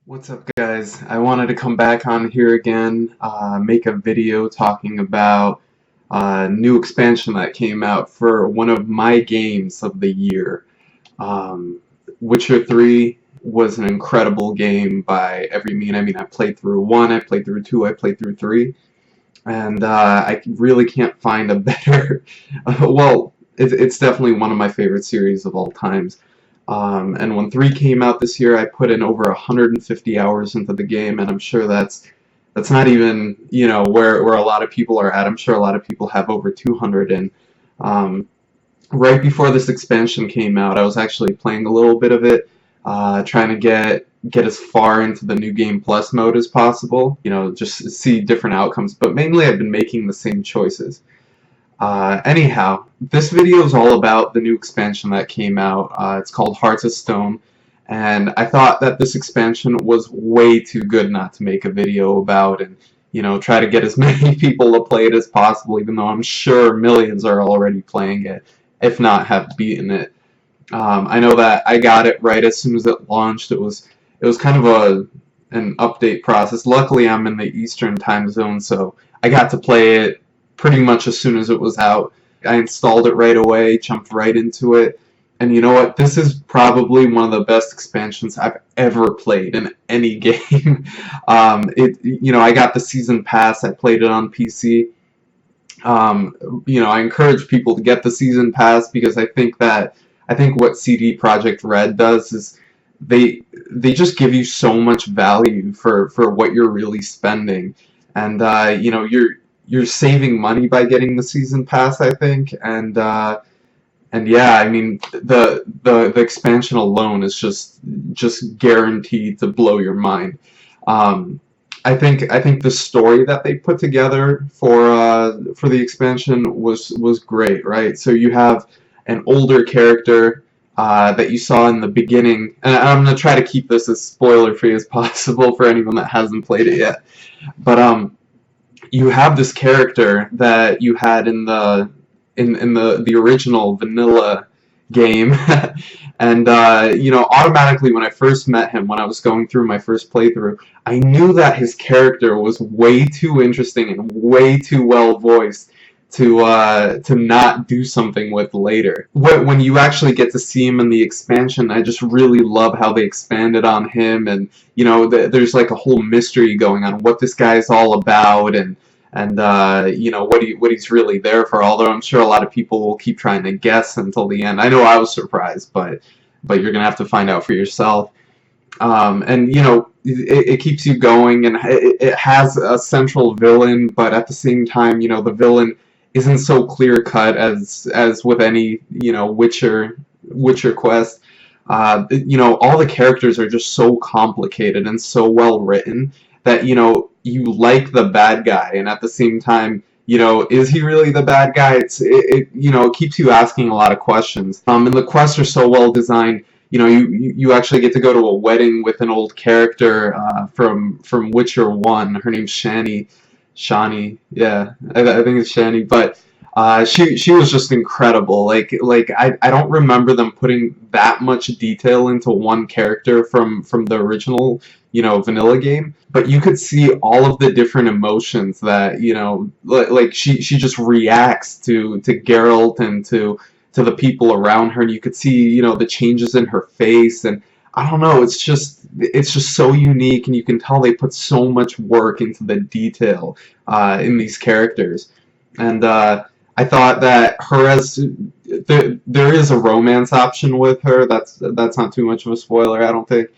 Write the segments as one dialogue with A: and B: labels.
A: What's up, guys? I wanted to come back on here again, make a video talking about a new expansion that came out for one of my games of the year. Um, Witcher 3 was an incredible game by every mean. I mean, I played through 1, I played through 2, I played through 3, and I really can't find a better. Well, it's definitely one of my favorite series of all times. And when 3 came out this year, I put in over 150 hours into the game, and I'm sure that's not even, where a lot of people are at. I'm sure a lot of people have over 200. And um, right before this expansion came out, I was actually playing a little bit of it, trying to get as far into the New Game Plus mode as possible. Just see different outcomes. But mainly, I've been making the same choices. Anyhow, this video is all about the new expansion that came out. It's called Hearts of Stone, and I thought that this expansion was way too good not to make a video about and, try to get as many people to play it as possible, even though I'm sure millions are already playing it, if not have beaten it. I know that I got it right as soon as it launched. It was kind of an update process. Luckily, I'm in the Eastern time zone, so I got to play it pretty much as soon as it was out. I installed it right away, jumped right into it, and you know what? This is probably one of the best expansions I've ever played in any game. I got the season pass. I played it on PC. I encourage people to get the season pass because I think what CD Projekt Red does is they just give you so much value for what you're really spending, and you're saving money by getting the season pass, I think, and yeah, I mean the expansion alone is just guaranteed to blow your mind. Um, I think the story that they put together for the expansion was great, right? So you have an older character that you saw in the beginning, and I'm gonna try to keep this as spoiler-free as possible for anyone that hasn't played it yet. But you have this character that you had in the original vanilla game, and automatically when I first met him, when I was going through my first playthrough, I knew that his character was way too interesting and way too well voiced to not do something with later. When you actually get to see him in the expansion, I just really love how they expanded on him, and there's like a whole mystery going on what this guy's all about, and what he's really there for. Although I'm sure a lot of people will keep trying to guess until the end. I know I was surprised, but you're gonna have to find out for yourself. And it keeps you going, and it has a central villain, but at the same time, the villain isn't so clear cut as with any Witcher quest. All the characters are just so complicated and so well written that you like the bad guy, and at the same time, is he really the bad guy? It keeps you asking a lot of questions. And the quests are so well designed. You actually get to go to a wedding with an old character from Witcher 1. Her name's Shani, yeah, I think it's Shani, but she was just incredible. I don't remember them putting that much detail into one character from the original vanilla game, but you could see all of the different emotions that she just reacts to Geralt and to the people around her, and you could see the changes in her face, and I don't know, it's just so unique, and you can tell they put so much work into the detail in these characters. And I thought that there is a romance option with her. That's not too much of a spoiler, I don't think.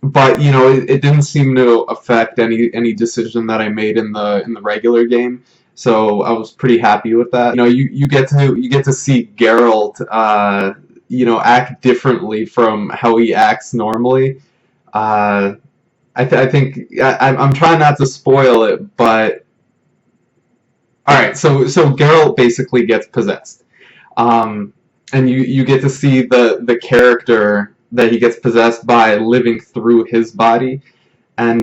A: But it didn't seem to affect any decision that I made in the regular game. So I was pretty happy with that. You get to see Geralt act differently from how he acts normally. I'm trying not to spoil it, but alright, so Geralt basically gets possessed. And you get to see the character that he gets possessed by living through his body, and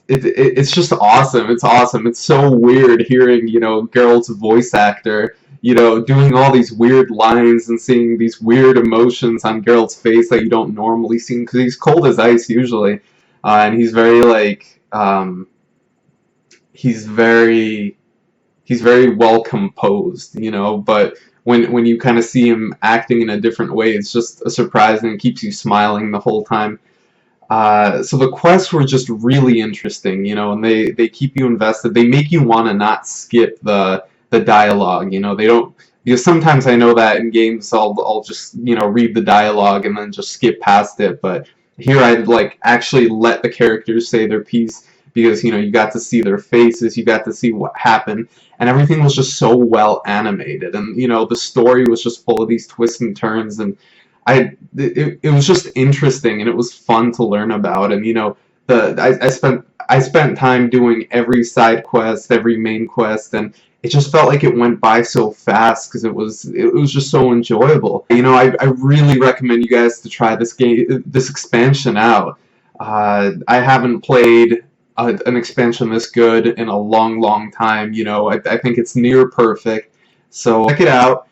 A: it's just awesome. It's awesome. It's so weird hearing, Geralt's voice actor, doing all these weird lines and seeing these weird emotions on Geralt's face that you don't normally see because he's cold as ice usually, and he's very like he's very he's very well composed, but when you kind of see him acting in a different way, it's just a surprise and it keeps you smiling the whole time. So the quests were just really interesting, and they keep you invested. They make you want to not skip the dialogue, they don't, because sometimes I know that in games I'll just, read the dialogue and then just skip past it, but here I'd like actually let the characters say their piece because, you got to see their faces, you got to see what happened, and everything was just so well animated, and, the story was just full of these twists and turns, and it was just interesting and it was fun to learn about, and I spent time doing every side quest, every main quest, and it just felt like it went by so fast because it was just so enjoyable. I really recommend you guys to try this expansion out. I haven't played an expansion this good in a long time. I think it's near perfect. So check it out.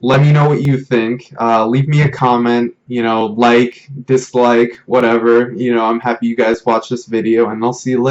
A: Let me know what you think. Leave me a comment, like, dislike, whatever. I'm happy you guys watched this video, and I'll see you later.